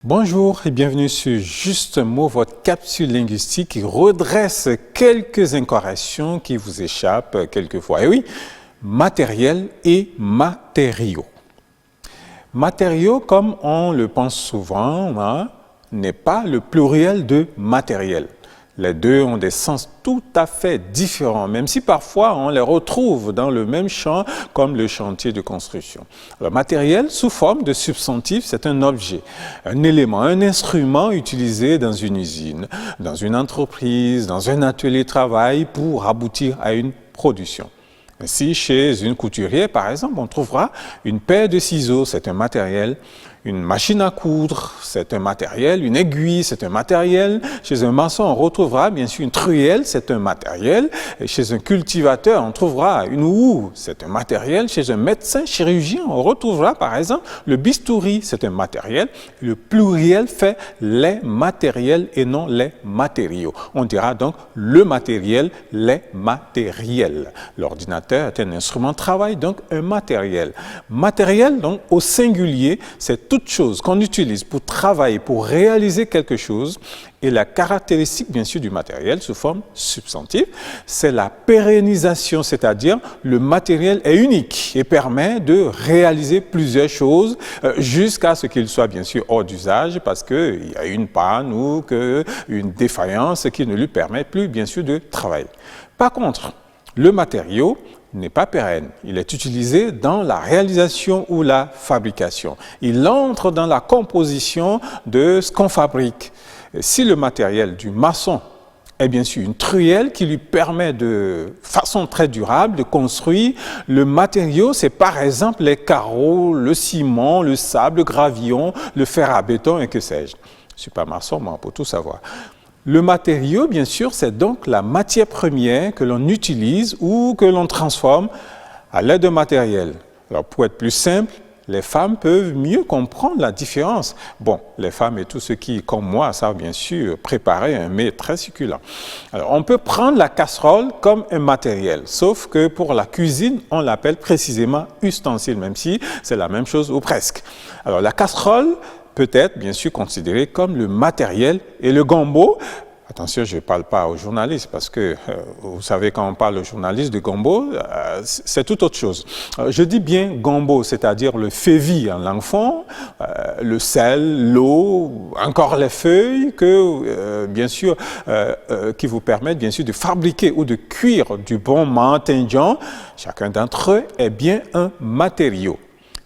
Bonjour et bienvenue sur Juste un mot, votre capsule linguistique qui redresse quelques incorrections qui vous échappent quelquefois. Et oui, matériel et matériaux. Matériaux, comme on le pense souvent, n'est pas le pluriel de matériel. Les deux ont des sens tout à fait différents, même si parfois on les retrouve dans le même champ, comme le chantier de construction. Le matériel, sous forme de substantif, c'est un objet, un élément, un instrument utilisé dans une usine, dans une entreprise, dans un atelier de travail pour aboutir à une production. Ainsi, chez une couturière, par exemple, on trouvera une paire de ciseaux, c'est un matériel. Une machine à coudre, c'est un matériel. Une aiguille, c'est un matériel. Chez un maçon, on retrouvera bien sûr une truelle, c'est un matériel. Et chez un cultivateur, on trouvera une houe, c'est un matériel. Chez un médecin chirurgien, on retrouvera par exemple le bistouri, c'est un matériel. Le pluriel fait les matériels et non les matériaux. On dira donc le matériel, les matériels. L'ordinateur est un instrument de travail, donc un matériel. Matériel, donc au singulier, c'est toute chose qu'on utilise pour travailler, pour réaliser quelque chose. Et la caractéristique, bien sûr, du matériel sous forme substantive, c'est la pérennisation, c'est-à-dire le matériel est unique et permet de réaliser plusieurs choses jusqu'à ce qu'il soit, bien sûr, hors d'usage parce qu'il y a une panne ou une défaillance qui ne lui permet plus, bien sûr, de travailler. Par contre, le matériau n'est pas pérenne. Il est utilisé dans la réalisation ou la fabrication. Il entre dans la composition de ce qu'on fabrique. Si le matériel du maçon est bien sûr une truelle qui lui permet de façon très durable de construire, le matériau, c'est par exemple les carreaux, le ciment, le sable, le gravillon, le fer à béton et que sais-je. Je ne suis pas maçon, moi, pour tout savoir. Le matériau, bien sûr, c'est donc la matière première que l'on utilise ou que l'on transforme à l'aide de matériel. Alors, pour être plus simple, les femmes peuvent mieux comprendre la différence. Bon, les femmes et tous ceux qui, comme moi, savent bien sûr préparer un mets très succulent. Alors, on peut prendre la casserole comme un matériel, sauf que pour la cuisine, on l'appelle précisément ustensile, même si c'est la même chose ou presque. Alors, la casserole peut être bien sûr considéré comme le matériel et le gombo. Attention, je ne parle pas aux journalistes parce que vous savez quand on parle aux journalistes de gombo, c'est tout autre chose. Je dis bien gombo, c'est-à-dire le févi en langue fon, le sel, l'eau, encore les feuilles que bien sûr qui vous permettent bien sûr de fabriquer ou de cuire du bon matinjan. Chacun d'entre eux est bien un matériau.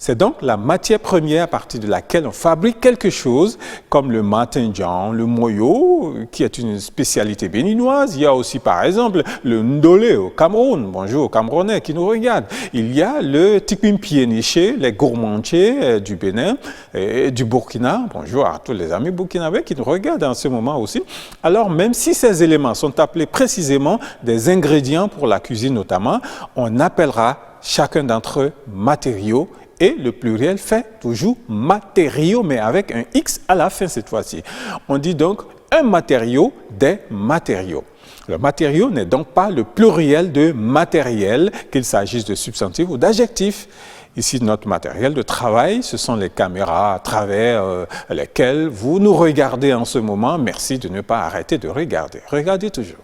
C'est donc la matière première à partir de laquelle on fabrique quelque chose, comme le matinjan, le moyo, qui est une spécialité béninoise. Il y a aussi, par exemple, le ndolé au Cameroun. Bonjour aux Camerounais qui nous regardent. Il y a le tikpimpieniché, les gourmandiers du Bénin et du Burkina. Bonjour à tous les amis burkinabés qui nous regardent en ce moment aussi. Alors, même si ces éléments sont appelés précisément des ingrédients pour la cuisine notamment, on appellera chacun d'entre eux matériaux. Et le pluriel fait toujours matériaux, mais avec un X à la fin cette fois-ci. On dit donc un matériau, des matériaux. Le matériau n'est donc pas le pluriel de matériel, qu'il s'agisse de substantifs ou d'adjectifs. Ici, notre matériel de travail, ce sont les caméras à travers lesquelles vous nous regardez en ce moment. Merci de ne pas arrêter de regarder. Regardez toujours.